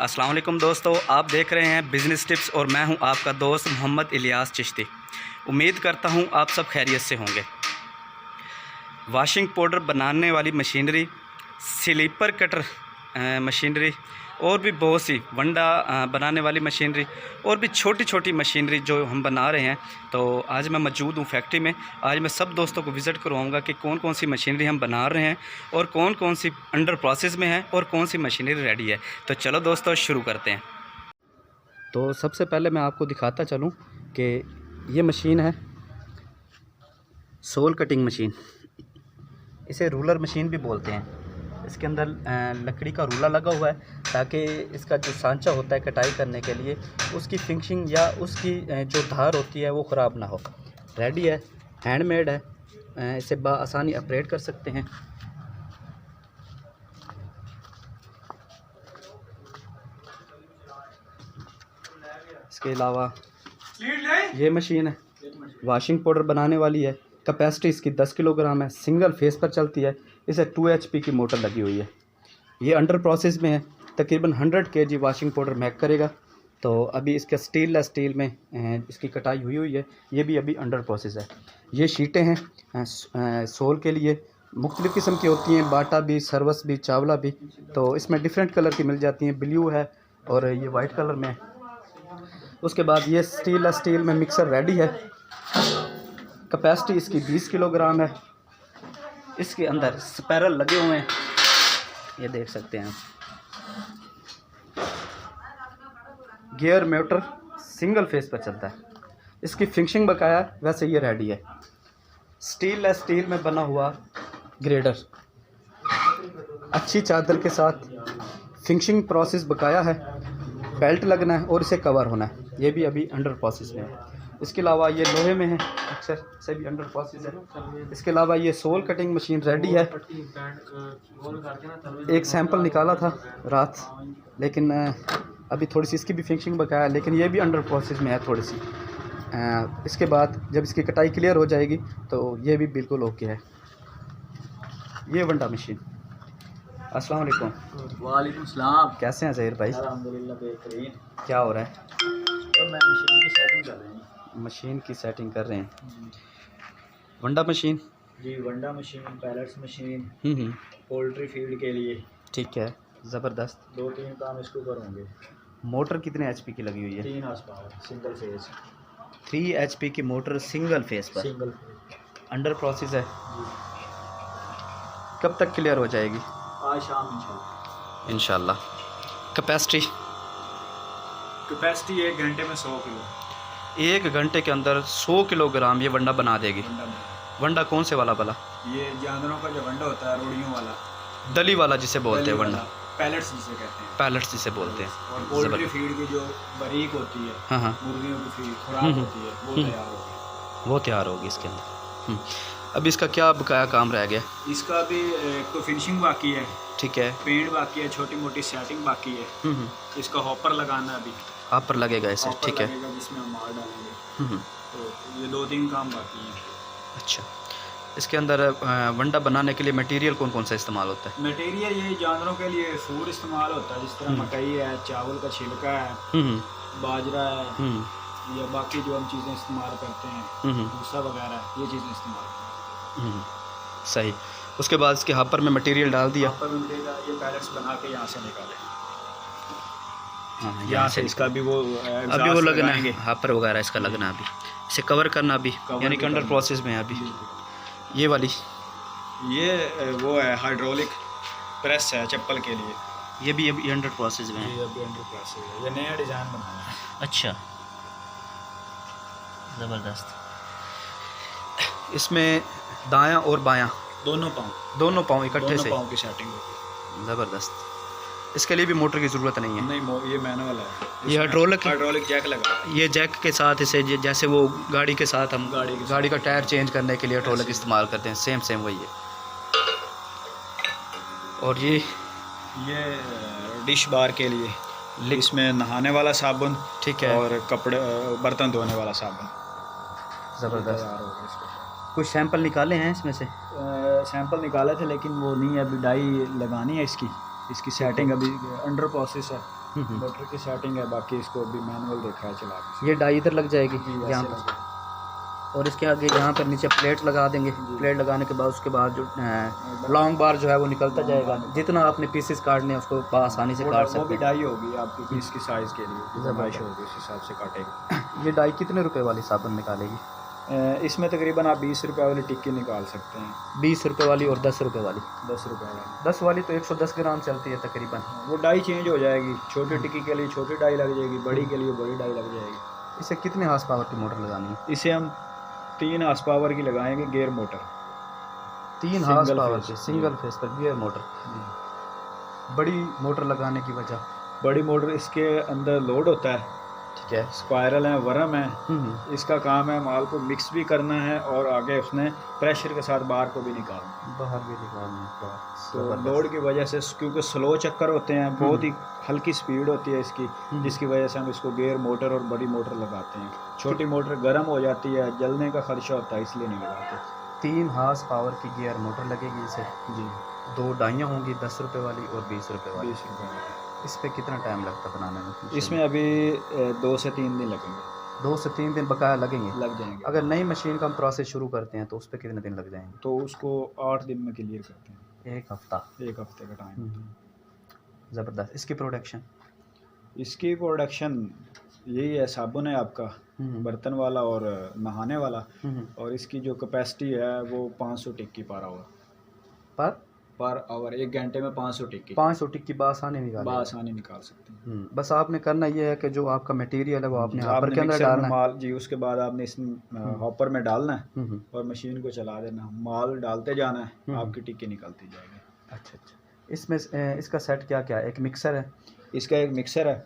अस्सलाम वालेकुम दोस्तों, आप देख रहे हैं बिज़नेस टिप्स और मैं हूं आपका दोस्त मोहम्मद इलियास चिश्ती। उम्मीद करता हूं आप सब खैरियत से होंगे। वॉशिंग पाउडर बनाने वाली मशीनरी, स्लीपर कटर मशीनरी और भी बहुत सी वंडा बनाने वाली मशीनरी और भी छोटी छोटी मशीनरी जो हम बना रहे हैं। तो आज मैं मौजूद हूँ फैक्ट्री में। आज मैं सब दोस्तों को विज़िट करवाऊँगा कि कौन कौन सी मशीनरी हम बना रहे हैं और कौन कौन सी अंडर प्रोसेस में है और कौन सी मशीनरी रेडी है। तो चलो दोस्तों शुरू करते हैं। तो सबसे पहले मैं आपको दिखाता चलूँ कि ये मशीन है सोल कटिंग मशीन, इसे रूलर मशीन भी बोलते हैं। इसके अंदर लकड़ी का रूला लगा हुआ है ताकि इसका जो सांचा होता है कटाई करने के लिए उसकी फिनिशिंग या उसकी जो धार होती है वो ख़राब ना हो। रेडी है, हैंडमेड है, इसे आसानी ऑपरेट कर सकते हैं। इसके अलावा ये मशीन है वॉशिंग पाउडर बनाने वाली है। कैपेसिटी इसकी 10 किलोग्राम है, सिंगल फेस पर चलती है। इसे 2 HP की मोटर लगी हुई है। ये अंडर प्रोसेस में है, तकरीबन 100 kg वॉशिंग पाउडर मेक करेगा। तो अभी इसका स्टील स्टील में इसकी कटाई हुई है। ये भी अभी अंडर प्रोसेस है। ये शीटें हैं सोल के लिए, मुख्तलिफ़ किस्म की होती हैं, बाटा भी, सर्वस भी, चावला भी। तो इसमें डिफरेंट कलर की मिल जाती हैं, ब्लू है और ये वाइट कलर में। उसके बाद ये स्टील में मिक्सर रेडी है। कैपेसिटी इसकी 20 किलोग्राम है। इसके अंदर स्पैरल लगे हुए हैं, ये देख सकते हैं आप। गियर मोटर सिंगल फेस पर चलता है। इसकी फिनिशिंग बकाया, वैसे ये रेडी है। स्टील में बना हुआ ग्रेडर, अच्छी चादर के साथ फिनिशिंग प्रोसेस बकाया है। बेल्ट लगना है और इसे कवर होना है। ये भी अभी अंडर प्रोसेस में है। इसके अलावा ये लोहे में है, अक्सर से भी अंडर प्रोसेस है। इसके अलावा ये सोल कटिंग मशीन रेडी है। एक सैंपल निकाला था रात, लेकिन अभी थोड़ी सी इसकी भी फिनिशिंग बकाया है, लेकिन ये भी अंडर प्रोसेस में है थोड़ी सी। इसके बाद जब इसकी कटाई क्लियर हो जाएगी तो ये भी बिल्कुल ओके है। ये वंडा मशीन। अस्सलाम वालेकुम। वालेकुम सलाम। कैसे हैं ज़हीर भाई? अल्हम्दुलिल्लाह बेहतरीन। क्या हो रहा है? तो मैं मशीन की सेटिंग कर रहे हैं। मशीन की सेटिंग कर रहे हैं। वंडा मशीन जी, वंडा machine, pellets machine, poultry feed के लिए। ठीक है, ज़बरदस्त। 2-3 काम इसको करूँगे। मोटर कितने HP की लगी हुई है? 3 horse power, single phase. 3 HP की मोटर सिंगल फेस पर, सिंगल फेज अंडर प्रोसेस है। जी। कब तक क्लियर हो जाएगी? आज शाम इंशाल्लाह। इंशाल्लाह। कैपेसिटी 1 घंटे में 100 किलो। 1 घंटे के अंदर 100 किलोग्राम ये वंडा बना देगी। वंडा कौन से वाला भला? ये जानवरों का जो वंडा होता है, रोड़ियों वाला, दली वाला जिसे बोलते हैं वंडा, पैलेट्स जिसे कहते हैं। पैलेट्स जिसे बोलते हैं। और पोल्ट्री फीड की जो बारीक होती है, हाँ, मुर्गियों की फीड खुराक होती है, वो तैयार होगी। वो तैयार होगी इसके अंदर। अब इसका क्या बकाया काम रह गया? इसका भी एक तो फिनिशिंग बाकी है, ठीक है, पेंट बाकी है, छोटी मोटी सेटिंग बाकी है। इसका हॉपर लगाना अभी आप पर लगेगा इसे। ठीक है, जिसमें हम माल डालेंगे। तो ये 2-3 काम बाकी हैं। अच्छा, इसके अंदर वंडा बनाने के लिए मटेरियल कौन कौन सा इस्तेमाल होता है? मटेरियल ये जानवरों के लिए फूड इस्तेमाल होता है, जिस तरह मकई है, चावल का छिलका है, बाजरा है, या बाकी जो हम चीज़ें इस्तेमाल करते हैं, भूसा वगैरह, ये चीज़ें इस्तेमाल करते हैं। सही। उसके बाद इसके हापर में मटेरियल डाल दिया। हापर में ये पैलेट्स बना के यहाँ से निकाले। हाँ, यहाँ से इसका भी वो अभी वो लगना है, हापर वगैरह इसका लगना अभी, इसे कवर करना अभी, यानी कि अंडर प्रोसेस में है अभी। ये वाली ये वो है हाइड्रोलिक प्रेस है चप्पल के लिए। ये भी अभी अंडर प्रोसेस में है। ये अभी अंडर प्रोसेस है। ये नया डिज़ाइन बनाया है। अच्छा, ज़बरदस्त। इसमें दायां और बायां दोनों पाँव इकट्ठे से पाँव की सेटिंग होगी। ज़बरदस्त। इसके लिए भी मोटर की ज़रूरत नहीं है। नहीं, ये मैनुअल है। ये हाइड्रोलिक जैक लगा। ये जैक के साथ इसे जैसे वो गाड़ी के साथ हम गाड़ी का टायर चेंज करने के लिए हाइड्रोलिक इस्तेमाल करते हैं, सेम वही है। और ये डिश बार के लिए, इसमें नहाने वाला साबुन, ठीक है, और कपड़े बर्तन धोने वाला साबुन। ज़बरदस्त। कुछ सैंपल निकाले हैं इसमें से? सैंपल निकाले थे, लेकिन वो नहीं है, अभी डाई लगानी है इसकी सेटिंग अभी अंडर प्रोसेस है। मोटर की सेटिंग है, बाकी इसको अभी मैनुअल देखा है चला के। ये डाई इधर लग जाएगी जी, यहाँ ऐसे पर, और इसके आगे यहाँ पर नीचे प्लेट लगा देंगे। प्लेट लगाने के बाद उसके बाद जो लॉन्ग बार जो है वो निकलता जाएगा। जितना आपने पीसेस काटने हैं उसको आसानी से काट वो सकते भी हैं। डाई होगी आपकी पीस की साइज़ के लिए, जमाइश होगी उस हिसाब से काटेगी। ये डाई कितने रुपए वाली साबुन निकालेगी? इसमें तकरीबन आप 20 रुपये वाली टिक्की निकाल सकते हैं। 20 रुपए वाली और 10 रुपए वाली? 10 रुपये वाली। 10 वाली तो 110 ग्राम चलती है तकरीबन। वो डाई चेंज हो जाएगी, छोटी टिक्की के लिए छोटी डाई लग जाएगी, बड़ी के लिए बड़ी डाई लग जाएगी। इसे कितने हार्स पावर की मोटर लगानी है? इसे हम 3 हार्स पावर की लगाएंगे, गियर मोटर। 3 हार्स पावर की सिंगल फेस पर गियर मोटर। बड़ी मोटर लगाने की वजह? बड़ी मोटर इसके अंदर लोड होता है, ठीक है, स्पायरल है, वर्म है। इसका काम है माल को मिक्स भी करना है और आगे उसने प्रेशर के साथ बाहर को भी निकालना, बाहर भी निकालना। तो लोड की वजह से, क्योंकि स्लो चक्कर होते हैं, बहुत ही हल्की स्पीड होती है इसकी, जिसकी वजह से हम इसको गियर मोटर और बड़ी मोटर लगाते हैं। छोटी मोटर गर्म हो जाती है, जलने का खर्चा होता है, इसलिए नहीं लगाते। 3 हार्स पावर की गियर मोटर लगेगी इसे जी। 2 डाइयाँ होंगी 10 रुपए वाली और 20 रुपए वाली। 20 रुपये। इस पे कितना टाइम लगता है बनाने में? इसमें अभी 2 से 3 दिन लगेंगे। 2 से 3 दिन बकाया लगेंगे? लग जाएंगे। अगर नई मशीन का हम प्रोसेस शुरू करते हैं तो उस पर कितने दिन लग जाएंगे? तो उसको 8 दिन में क्लियर करते हैं। 1 हफ्ता? 1 हफ्ते का टाइम। ज़बरदस्त। इसकी प्रोडक्शन? इसकी प्रोडक्शन यही है, साबुन है आपका बर्तन वाला और नहाने वाला, और इसकी जो कैपेसिटी है वो 500 टिक्की पर आवर। पर आवर 1 घंटे में 500 टिक्की। 500 टिक्की बासानी निकाल सकते हैं। बस आपने करना ये है कि जो आपका मटेरियल है वो आपने हॉपर के अंदर मिक्सर डालना में है। माल जी, उसके बाद आपने इस हॉपर में डालना है और मशीन को चला देना, माल डालते जाना है, आपकी टिक्की निकलती जाएगी। अच्छा। इसमें इसका सेट क्या क्या है? एक मिक्सर है? इसका एक मिक्सर है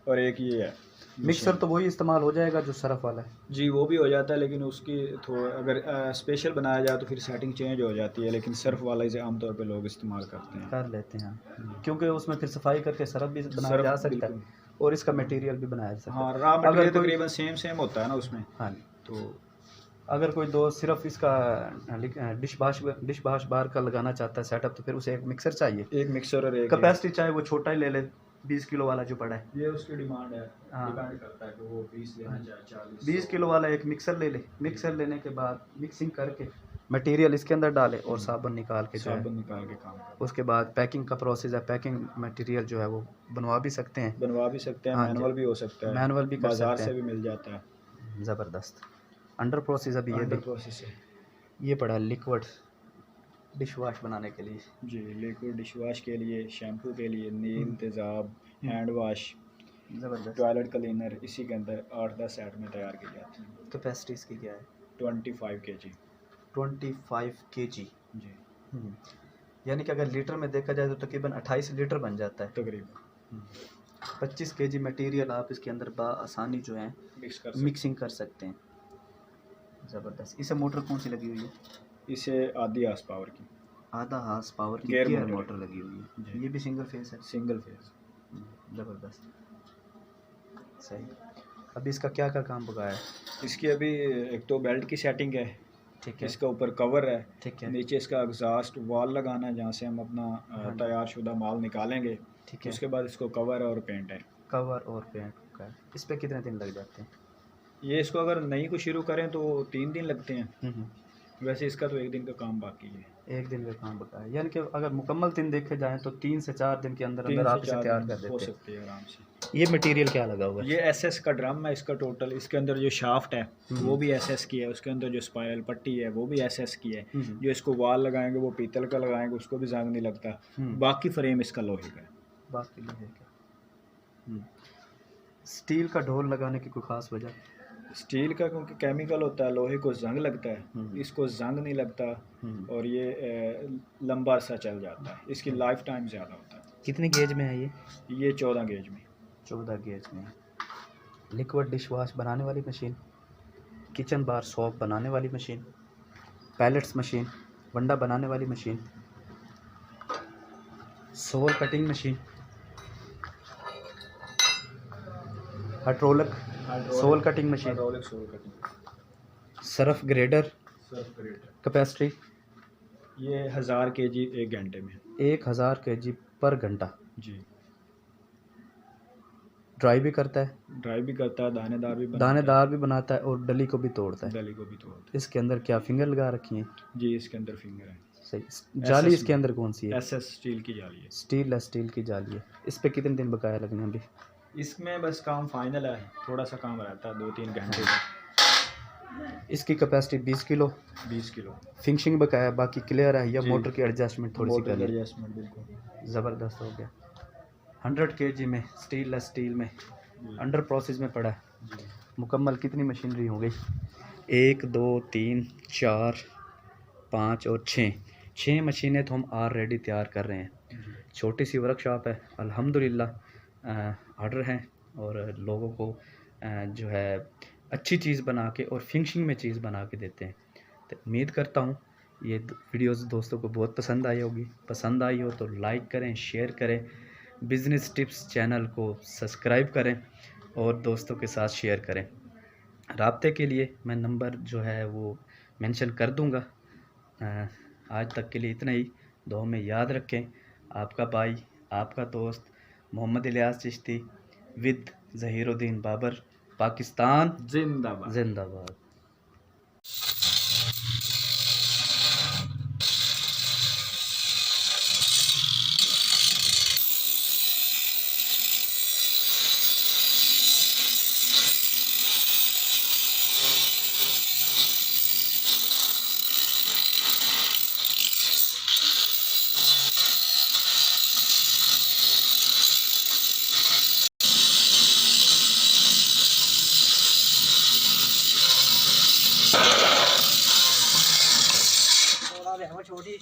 और एक ये है। मिक्सर तो वही इस्तेमाल हो जाएगा जो सरफ वाला है? जी, वो भी हो जाता है, लेकिन उसकी थोड़ा अगर स्पेशल बनाया जाए तो फिर सेटिंग चेंज हो जाती है, लेकिन सर्फ वाला इसे आमतौर पे लोग इस्तेमाल करते हैं, कर लेते हैं, क्योंकि उसमें फिर सफाई करके सरफ भी बनाया जा सकता है और इसका मटेरियल भी बनाया जा सकता है। हाँ, रॉ मटेरियल तकरीबन सेम होता है ना उसमें। हाँ, तो अगर कोई दोस्त सिर्फ इसका डिश वॉश बार का लगाना चाहता है सेटअप, तो फिर उसे एक मिक्सर चाहिए। एक मिक्सर और एक कैपेसिटी चाहे वो छोटा ही ले ले, 20 किलो वाला जो पड़ा है, ये उसकी डिमांड है। हाँ, डिपेंड करता है कि वो 20 लेना चाहे 40। 20 किलो वाला एक मिक्सर ले ले। मिक्सर लेने के बाद मिक्सिंग करके मटेरियल इसके अंदर डाले और साबुन निकाल के साबुन निकाल के काम कर। उसके बाद पैकिंग का प्रोसेस है, पैकिंग मटेरियल जो है वो बनवा भी सकते हैं, हाँ, मैनुअल भी हो सकता है, मैनुअल भी कर बाजार सकते से हैं। भी मिल जाता है। ज़बरदस्त। अंडर प्रोसेस अभी ये भी प्रोसेस है। ये पड़ा लिक्विड डिश वॉश बनाने के लिए। जी, लिक्विड डिश वॉश के लिए, शैम्पू के लिए, नील तेज़ाब, हैंड वॉश, ज़बरदस्त। टॉयलेट क्लीनर, इसी के अंदर 8-10 सेट में तैयार की जाती है। कैपेसिटी इसकी क्या है? 25 kg। 25 kg जी, यानी कि अगर लीटर में देखा जाए तो तकरीबन 28 लीटर बन जाता है तकरीबन। 25 kg मटेरियल आप इसके अंदर आसानी जो है मिक्सिंग कर सकते हैं। ज़बरदस्त। इसे मोटर कौन सी लगी हुई है? इसे आधी हार्स पावर की, आधा हार्स पावर की गियर मोटर लगी हुई है। ये भी सिंगल फेस है? Single phase. ज़बरदस्त, सही। अभी इसका क्या क्या काम बकाया है? इसकी अभी एक तो बेल्ट की सेटिंग है, ठीक है, इसका ऊपर कवर है, ठीक है, नीचे इसका एग्जॉस्ट वाल लगाना है जहाँ से हम अपना तैयार शुदा माल निकालेंगे, ठीक है। उसके बाद इसको कवर और पेंट है। कवर और पेंट का है। इस पे कितने दिन लग जाते हैं? ये इसको अगर नई को शुरू करें तो 3 दिन लगते हैं, वैसे इसका तो 1 दिन का काम बाकी है। 1 दिन का काम बता है, यानी कि अगर मुकम्मल दिन देखे जाएं तो 3 से 4 दिन के अंदर अंदर आप इसे तैयार कर देते हो हैं। सकते हैं आराम से। ये मटेरियल क्या लगा हुआ है? ये एसएस का ड्रम है इसका टोटल। इसके अंदर जो शाफ्ट है वो भी एसएस की है, उसके अंदर जो स्पाइरल पट्टी है वो भी एसएस की है। जो इसको वाल लगाएंगे वो पीतल का लगाएंगे, उसको भी जंग नहीं लगता। बाकी फ्रेम इसका लोहे का है। बाकी लोहे का। स्टील का ढोल लगाने की कोई ख़ास वजह? स्टील का क्योंकि केमिकल होता है, लोहे को जंग लगता है, इसको जंग नहीं लगता और ये लंबा अरसा चल जाता है, इसकी लाइफ टाइम ज़्यादा होता है। कितने गेज में है ये? ये 14 गेज में। 14 गेज में। लिक्विड डिश वॉश बनाने वाली मशीन, किचन बार सोप बनाने वाली मशीन, पैलेट्स मशीन, वंडा बनाने वाली machine, sole cutting machine, hydraulic sole cutting machine, surf grader. Capacity ये 1000 kg 1 घंटे में। 1000 kg पर घंटा। जी। ड्राई भी करता है, ड्राई भी करता है, दानेदार भी बनाता दानेदार भी बनाता है और डली को भी तोड़ता है, है। डली को भी तोड़ता इसके अंदर क्या फिंगर लगा रखी हैं? है जी। इसके अंदर फिंगर है। सही। जाली इसके अंदर कौन सी है? SS स्टील की जाली है। स्टील की जाली है। इस पे कितने दिन बकाया लगने अभी? इसमें बस काम फाइनल है, थोड़ा सा काम रहता है 2-3 घंटे का। इसकी कैपेसिटी 20 किलो। 20 किलो फिनिशिंग बकाया, बाकी क्लियर है, या जी। मोटर की एडजस्टमेंट थोड़ी सी मोटर करनी है। एडजस्टमेंट बिल्कुल ज़बरदस्त हो गया। 100 kg में स्टील में अंडर प्रोसेस में पड़ा है। जी। मुकम्मल कितनी मशीनरी हो गई? 1 2 3 4 5 और 6 मशीनें तो हम ऑलरेडी तैयार कर रहे हैं। छोटी सी वर्कशॉप है, अल्हम्दुलिल्लाह ऑर्डर हैं और लोगों को जो है अच्छी चीज़ बना के और फिनिशिंग में चीज़ बना के देते हैं। तो उम्मीद करता हूँ ये वीडियोस दोस्तों को बहुत पसंद आई होगी। पसंद आई हो तो लाइक करें, शेयर करें, बिज़नेस टिप्स चैनल को सब्सक्राइब करें और दोस्तों के साथ शेयर करें। राब्ते के लिए मैं नंबर जो है वो मेंशन कर दूंगा। आज तक के लिए इतना ही। दुआ में याद रखें। आपका भाई, आपका दोस्त मोहम्मद इलियास चिश्ती विद ज़हीरुद्दीन बाबर, पाकिस्तान जिंदाबाद। जिंदाबाद। छोटी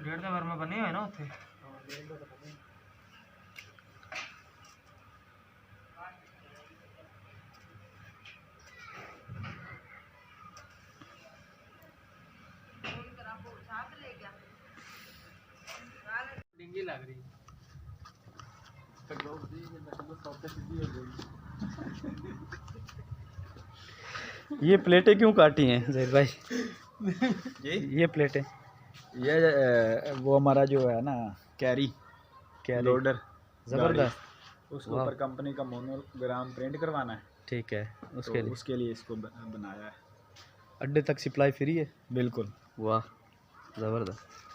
डेढ़ का घर में बने हुए ना उथे। डिंगी लग रही ये प्लेटें क्यों काटी हैं ज़हीर भाई? ये प्लेटें, ये वो हमारा जो है ना कैरी लोडर ज़बरदस्त, उसके ऊपर कंपनी का मोनोग्राम प्रिंट करवाना है। ठीक है, उसके लिए इसको बनाया है। अड्डे तक सप्लाई फ्री है? बिल्कुल। वाह ज़बरदस्त।